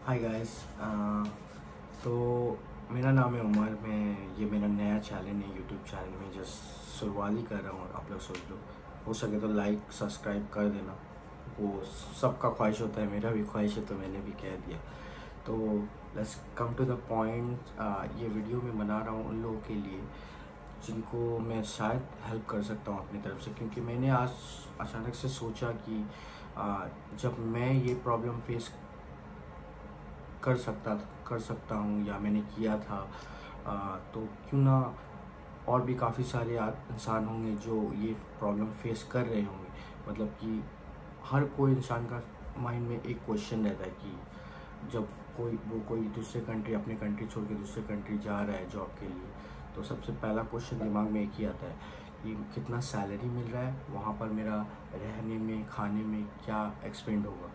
Hi guys. तो मेरा नाम है उमर। ये मेरा नया चैनल है, यूट्यूब चैनल में जस्ट शुरुआत ही कर रहा हूँ। आप लोग सोच लो, हो सके तो लाइक सब्सक्राइब कर देना। वो सबका ख्वाहिश होता है, मेरा भी ख्वाहिश है, तो मैंने भी कह दिया। तो let's come to the point. ये वीडियो मैं बना रहा हूँ उन लोगों के लिए जिनको मैं शायद हेल्प कर सकता हूँ अपनी तरफ से, क्योंकि मैंने आज अचानक से सोचा कि जब मैं ये प्रॉब्लम फेस कर सकता हूँ या मैंने किया था, तो क्यों ना और भी काफ़ी सारे इंसान होंगे जो ये प्रॉब्लम फेस कर रहे होंगे। मतलब कि हर कोई इंसान का माइंड में एक क्वेश्चन रहता है कि जब कोई दूसरे कंट्री, अपने कंट्री छोड़ के दूसरे कंट्री जा रहा है जॉब के लिए, तो सबसे पहला क्वेश्चन दिमाग में एक ही आता है कि कितना सैलरी मिल रहा है, वहाँ पर मेरा रहने में खाने में क्या एक्सपेंड होगा,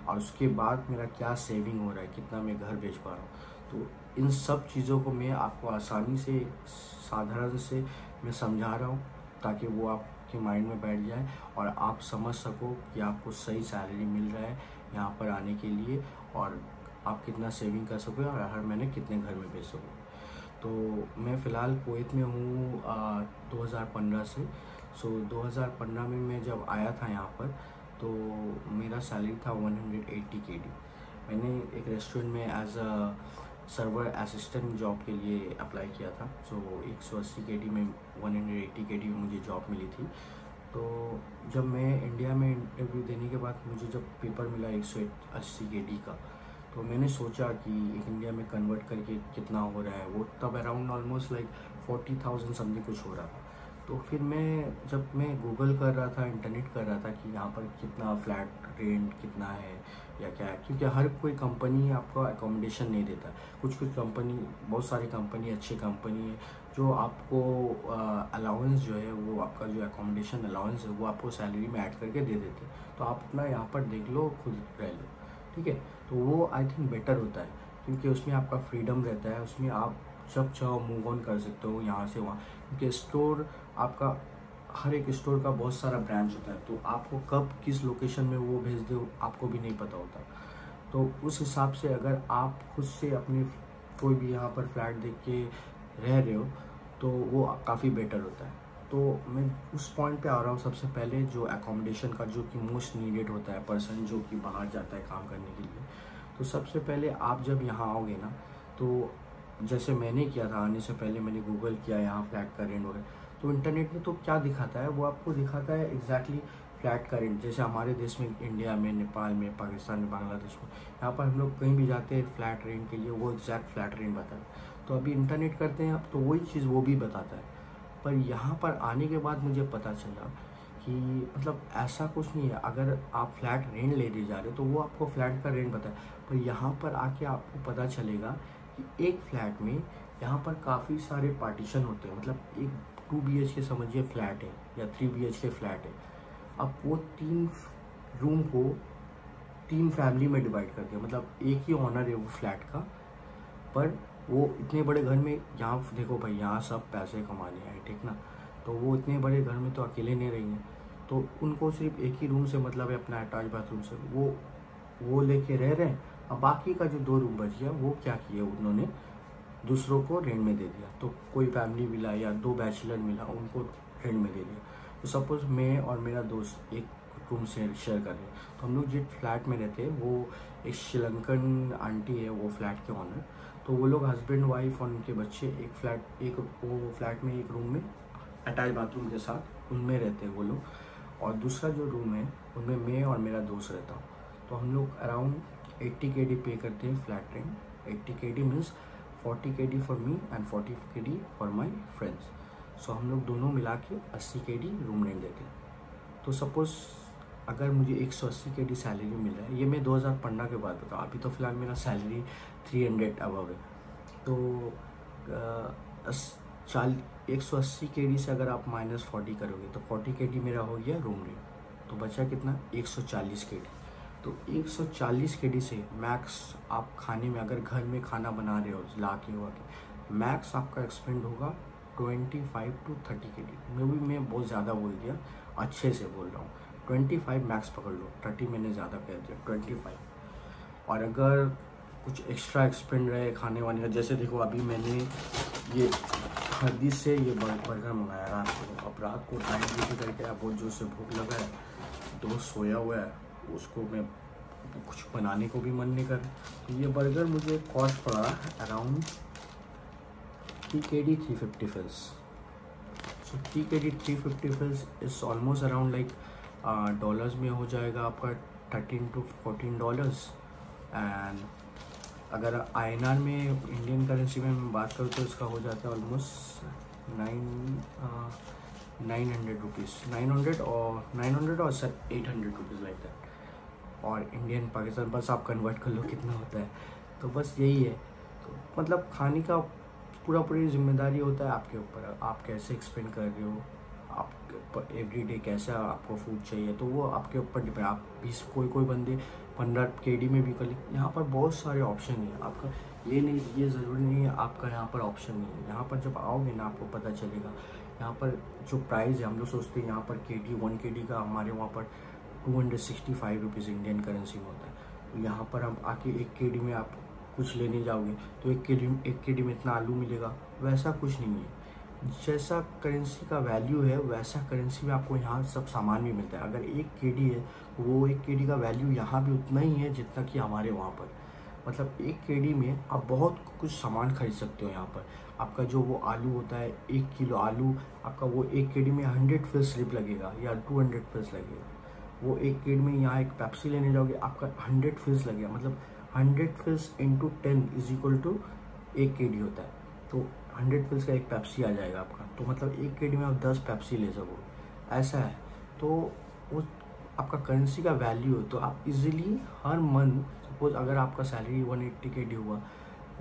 और उसके बाद मेरा क्या सेविंग हो रहा है, कितना मैं घर बेच पा रहा हूँ। तो इन सब चीज़ों को मैं आपको आसानी से, साधारण से मैं समझा रहा हूँ, ताकि वो आपके माइंड में बैठ जाए और आप समझ सको कि आपको सही सैलरी मिल रहा है यहाँ पर आने के लिए, और आप कितना सेविंग कर सकोगे और हर महीने कितने घर में बेच सकोगे। तो मैं फ़िलहाल कुवैत में हूँ 2015 से। 2015 में मैं जब आया था यहाँ पर, तो मेरा सैलरी था 180 KD। मैंने एक रेस्टोरेंट में as a server assistant job के लिए अप्लाई किया था। 180 KD में 180 KD में मुझे जॉब मिली थी। तो जब मैं इंडिया में इंटरव्यू देने के बाद मुझे जब पेपर मिला 180 KD का, तो मैंने सोचा कि इंडिया में कन्वर्ट करके कितना हो रहा है। वो तब अराउंड ऑलमोस्ट लाइक 40,000 समथिंग कुछ हो रहा था। तो फिर जब मैं गूगल कर रहा था, इंटरनेट कर रहा था कि यहाँ पर कितना फ्लैट रेंट कितना है या क्या है, क्योंकि हर कोई कंपनी आपको अकोमोडेशन नहीं देता। कुछ कंपनी, बहुत सारी कंपनी, अच्छी कंपनी है जो आपको अलाउंस जो है, वो आपका जो अकोमोडेशन अलाउंस है वो आपको सैलरी में ऐड करके दे देते। तो आप अपना यहाँ पर देख लो, खुद रह लो, ठीक है। तो वो आई थिंक बेटर होता है, क्योंकि उसमें आपका फ्रीडम रहता है, उसमें आप जब चाहो मूव ऑन कर सकते हो यहाँ से वहाँ। क्योंकि स्टोर आपका, हर एक स्टोर का बहुत सारा ब्रांच होता है, तो आपको कब किस लोकेशन में वो भेज दो आपको भी नहीं पता होता। तो उस हिसाब से अगर आप खुद से अपनी कोई भी यहाँ पर फ्लैट देख के रह रहे हो, तो वो काफ़ी बेटर होता है। तो मैं उस पॉइंट पे आ रहा हूँ। सबसे पहले जो अकोमोडेशन का, जो कि मोस्ट नीडेड होता है पर्सन जो कि बाहर जाता है काम करने के लिए, तो सबसे पहले आप जब यहाँ आओगे ना, तो जैसे मैंने किया था, आने से पहले मैंने गूगल किया यहाँ फ्लैट का रेंट वगैरह, तो इंटरनेट में तो क्या दिखाता है, वो आपको दिखाता है एग्जैक्टली फ्लैट का रेंट। जैसे हमारे देश में, इंडिया में, नेपाल में, पाकिस्तान में, बांग्लादेश में, यहाँ पर हम लोग कहीं भी जाते हैं फ्लैट रेंट के लिए, वो एग्जैक्ट फ्लैट रेंट बताता है। तो अभी इंटरनेट करते हैं आप, तो वही चीज़ वो भी बताता है। पर यहाँ पर आने के बाद मुझे पता चला कि मतलब ऐसा कुछ नहीं है। अगर आप फ्लैट रेंट लेने जा रहे हो तो वो आपको फ्लैट का रेंट बताए, पर यहाँ पर आके आपको पता चलेगा कि एक फ्लैट में यहाँ पर काफ़ी सारे पार्टीशन होते हैं। मतलब एक 2 BHK समझिए फ्लैट है, या 3 BHK फ्लैट है। अब वो 3 रूम को 3 फैमिली में डिवाइड करते हैं। मतलब एक ही ऑनर है वो फ्लैट का, पर वो इतने बड़े घर में, यहाँ देखो भाई, यहाँ सब पैसे कमाने आए, ठीक ना। तो वो इतने बड़े घर में तो अकेले नहीं रहेंगे, तो उनको सिर्फ एक ही रूम से मतलब है, अपना अटैच बाथरूम से, वो लेके रह रहे हैं। अब बाकी का जो 2 रूम बच गया, वो क्या किया उन्होंने, दूसरों को रेंट में दे दिया। तो कोई फैमिली मिला या 2 बैचलर मिला, उनको रेंट में दे दिया। तो सपोज मैं और मेरा दोस्त एक रूम से शेयर कर रहे हैं, तो हम लोग जिस फ्लैट में रहते हैं, वो एक श्रीलंकन आंटी है वो फ्लैट के ऑनर। तो वो लोग हस्बैंड वाइफ और उनके बच्चे वो फ्लैट में, एक रूम में अटैच बाथरूम के साथ उनमें रहते हैं वो लोग। और दूसरा जो रूम है उनमें मैं और मेरा दोस्त रहता हूँ। तो हम लोग अराउंड 80 KD पे करते हैं flat rent. 80 KD means 40 KD for me and 40 KD for my friends. So हम लोग दोनों मिला के 80 KD रूम रेंट देते हैं। तो सपोज़ अगर मुझे 180 KD सैलरी मिल रहा है, ये मैं 2015 के बाद बताऊँ, अभी तो फ़िलहाल मेरा सैलरी 300 अबव है। तो 180 KD से अगर आप -40 करोगे, तो 40 KD मेरा हो गया रूम रेंट। तो बचा कितना, 140 KD। तो 140 KD से मैक्स आप खाने में, अगर घर में खाना बना रहे हो ला के हुआ के, मैक्स आपका एक्सपेंड होगा 25 to 30 KD। मैं बहुत ज़्यादा बोल दिया, अच्छे से बोल रहा हूँ। 25 मैक्स पकड़ लो, 30 मैंने ज़्यादा कह दिया, 25। और अगर कुछ एक्स्ट्रा एक्सपेंड रहे खाने वाने का। जैसे देखो अभी मैंने ये हरदी से ये बर्गर मंगाया रात को। अब रात को टाइम भी करके बहुत जोर से भूख लगा है, तो सोया हुआ है, उसको मैं कुछ बनाने को भी मन नहीं कर। तो ये बर्गर मुझे कॉस्ट पड़ा around TKD 350 fils. So TKD 350 fils is almost around like dollars में हो जाएगा आपका $13 to $14। एंड अगर INR में इंडियन करेंसी में मैं बात करूँ तो इसका हो जाता है ऑलमोस्ट 900 रुपीज़, 900 और सर 800 रुपीज़ लाइक दैट। और इंडियन पाकिस्तान बस आप कन्वर्ट कर लो कितना होता है। तो बस यही है। तो मतलब खाने का पूरी जिम्मेदारी होता है आपके ऊपर, आप कैसे एक्सपेंड कर रहे हो, आप एवरीडे कैसा आपको फूड चाहिए, तो वो आपके ऊपर डिपेंड। आप 20 कोई बंदे 15 KD में भी कर ले। यहाँ पर बहुत सारे ऑप्शन है आपका, ये नहीं, ये ज़रूरी नहीं है आपका यहाँ पर ऑप्शन नहीं है। यहाँ पर जब आओगे ना आपको पता चलेगा। यहाँ पर जो प्राइस है, हम लोग सोचते हैं यहाँ पर 1 KD का हमारे वहाँ पर 265 रुपीज़ इंडियन करेंसी में होता है। तो यहाँ पर हम आके 1 KD में आप कुछ लेने जाओगे तो 1 KD में इतना आलू मिलेगा, वैसा कुछ नहीं है। जैसा करेंसी का वैल्यू है वैसा करेंसी में आपको यहाँ सब सामान भी मिलता है। अगर 1 KD है तो वो 1 KD का वैल्यू यहाँ भी उतना ही है जितना कि हमारे वहाँ पर। मतलब 1 KD में आप बहुत कुछ सामान खरीद सकते हो। यहाँ पर आपका जो वो आलू होता है, 1 किलो आलू आपका वो 1 KD में 100 फिल्स स्लिप लगेगा या 200 फिल्स लगेगा। वो 1 KD में यहाँ एक पेप्सी लेने जाओगे आपका 100 फिल्स लगेगा। मतलब 100 fils into 10 is equal to 1 KD होता है। तो 100 फिल्स का एक पेप्सी आ जाएगा आपका। तो मतलब 1 KD में आप 10 पेप्सी ले सकोगे, ऐसा है। तो वो आपका करेंसी का वैल्यू है। तो आप इजीली हर मंथ, सपोज अगर आपका सैलरी 180 KD हुआ,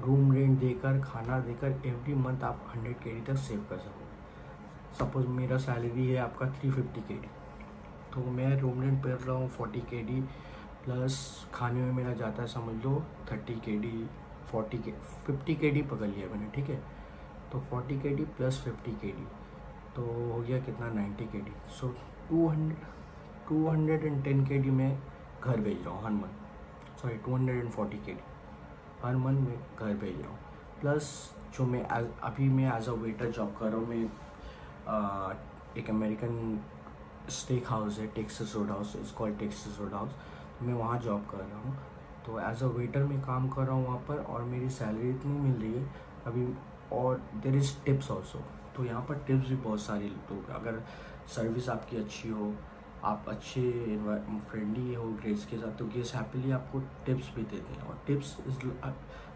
रूम रेंट देकर, खाना देकर, एवरी मंथ आप 100 KD तक सेव कर सकोगे। सपोज मेरा सैलरी है आपका 350 KD, तो मैं रूम रेंट पे रहा हूँ 40 KD प्लस खाने में मेरा जाता है समझ लो 30 KD, 50 KD पकड़ लिया मैंने, ठीक है। तो 40 KD प्लस 50 KD तो हो गया कितना, 90 KD। सो 210 KD में घर भेज रहा हूँ हर मंथ, सॉरी 240 KD हर मंथ में घर भेज रहा हूँ। प्लस जो मैं अभी मैं एज अ वेटर जॉब कर रहा हूँ। मैं एक अमेरिकन स्टेक हाउस है, Texas road house, it's called Texas road house. मैं वहाँ जॉब कर रहा हूँ। तो एज अ वेटर मैं काम कर रहा हूँ वहाँ पर, और मेरी सैलरी इतनी मिल रही है अभी। और देयर इज़ टिप्स ऑल्सो। तो यहाँ पर टिप्स भी बहुत सारी लोग, अगर सर्विस आपकी अच्छी हो, आप अच्छे फ्रेंडली हो गेस्ट के साथ, तो गेस्ट हैप्पीली आपको टिप्स भी देते हैं। और टिप्स इज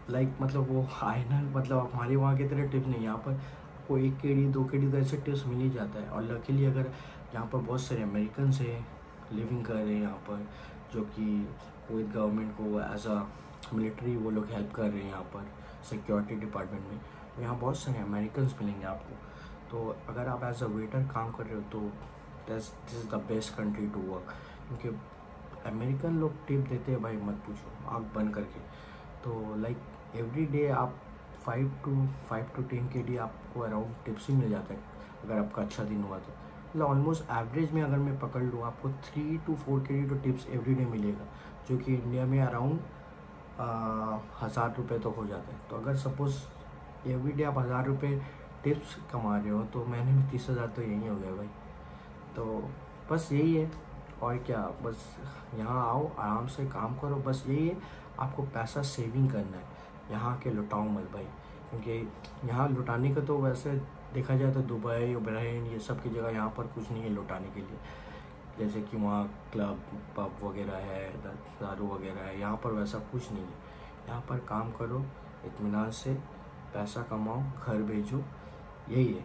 लाइक मतलब वो आईना, मतलब हमारे वहाँ की तरह टिप्स नहीं, यहाँ पर आपको 1 KD 2 KD तो ऐसे टिप्स मिल ही जाता है। और लकीली अगर यहाँ पर बहुत सारे अमेरिकन हैं लिविंग कर रहे हैं यहाँ पर, जो कि कुवैत गवर्नमेंट को एज अ मिलिट्री वो लोग हेल्प कर रहे हैं यहाँ पर सिक्योरिटी डिपार्टमेंट में। तो यहाँ बहुत सारे अमेरिकन्स मिलेंगे आपको। तो अगर आप एज अ वेटर काम कर रहे हो तो this is the best country to work, क्योंकि अमेरिकन लोग टिप देते हैं भाई, मत पूछो, आँख बंद करके। तो लाइक एवरी डे आप 5 to 10 KD आपको अराउंड टिप्स ही मिल जाता है अगर आपका अच्छा दिन हुआ तो। मतलब ऑलमोस्ट एवरेज में अगर मैं पकड़ लूँ आपको 3 to 4 KD तो टिप्स एवरी डे मिलेगा, जो कि इंडिया में अराउंड 1000 रुपये तक हो जाता है। तो अगर सपोज़ एवरी डे आप 1000 रुपये टिप्स कमा रहे हो तो महीने में 30,000 तो यही हो गया भाई। तो बस यही है, और क्या, बस यहाँ आओ, आराम से काम करो, बस यही है। आपको पैसा सेविंग करना है, यहाँ के लुटाओ मत भाई, क्योंकि यहाँ लुटाने का तो वैसे देखा जाए तो दुबई, बहरीन, ये सब की जगह यहाँ पर कुछ नहीं है लुटाने के लिए। जैसे कि वहाँ क्लब पब वगैरह है, दारू वगैरह है, यहाँ पर वैसा कुछ नहीं है। यहाँ पर काम करो, इत्मीनान से पैसा कमाओ, घर भेजो, यही है।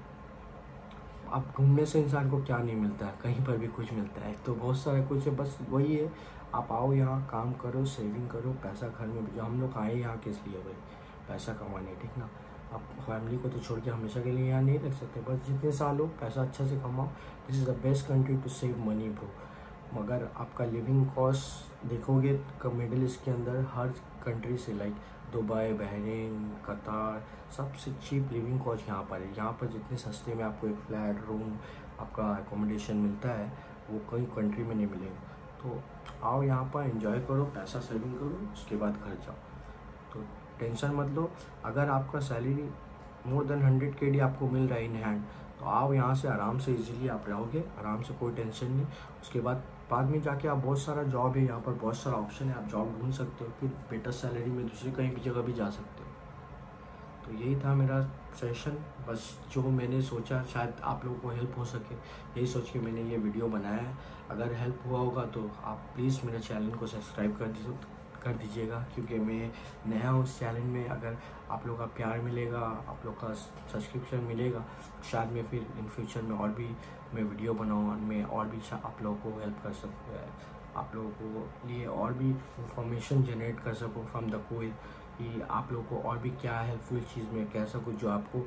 अब घूमने से इंसान को क्या नहीं मिलता है, कहीं पर भी कुछ मिलता है, तो बहुत सारा कुछ है, बस वही है। आप आओ यहाँ, काम करो, सेविंग करो, पैसा घर में भेजो। हम लोग आए यहाँ किस लिए भाई, पैसा कमाने, ठीक ना। आप फैमिली को तो छोड़ के हमेशा के लिए यहाँ नहीं रख सकते। बस जितने साल हो पैसा अच्छा से कमाओ। This is the best country to save money bro. मगर आपका लिविंग कॉस्ट देखोगे तो मिडिल ईस्ट के अंदर हर कंट्री से लाइक दुबई, बहरीन, कतार, सबसे चीप लिविंग कॉस्ट यहाँ पर है। यहाँ पर जितने सस्ते में आपको एक फ्लैट, रूम, आपका एकोमोडेशन मिलता है, वो कई कंट्री में नहीं मिलेगा। तो आओ यहाँ पर एंजॉय करो, पैसा सेविंग करो, उसके बाद घर जाओ। तो टेंशन मत लो। अगर आपका सैलरी मोर देन 100 KD आपको मिल रहा है इन हैंड, तो आप यहाँ से आराम से इजीली आप रहोगे, आराम से, कोई टेंशन नहीं। उसके बाद में जाके आप बहुत सारा जॉब है यहाँ पर, बहुत सारा ऑप्शन है, आप जॉब ढूंढ सकते हो, फिर बेटर सैलरी में दूसरी कहीं भी जगह भी जा सकते हो। तो यही था मेरा सेशन, बस जो मैंने सोचा शायद आप लोगों को हेल्प हो सके, यही सोच के मैंने ये वीडियो बनाया है। अगर हेल्प हुआ होगा तो आप प्लीज़ मेरे चैनल को सब्सक्राइब कर दीजिएगा, क्योंकि मैं नया हूँ उस चैनल में। अगर आप लोग का प्यार मिलेगा, आप लोग का सब्सक्रिप्शन मिलेगा, शायद मैं फिर इन फ्यूचर में और भी मैं वीडियो बनाऊँ, मैं और भी आप लोगों को हेल्प कर सकूँ, आप लोगों को लिए और भी इंफॉर्मेशन जनरेट कर सकूँ फ्रॉम द कुवैत, कि आप लोगों को और भी क्या हेल्पफुल चीज़ में कह सकूँ जो आपको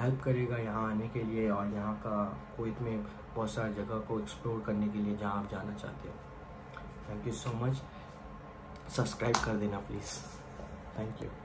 हेल्प करेगा यहाँ आने के लिए, और यहाँ का कुवैत में बहुत सारी जगह को एक्सप्लोर करने के लिए जहाँ आप जाना चाहते हो। Thank you so much, subscribe कर देना प्लीज़। Thank you.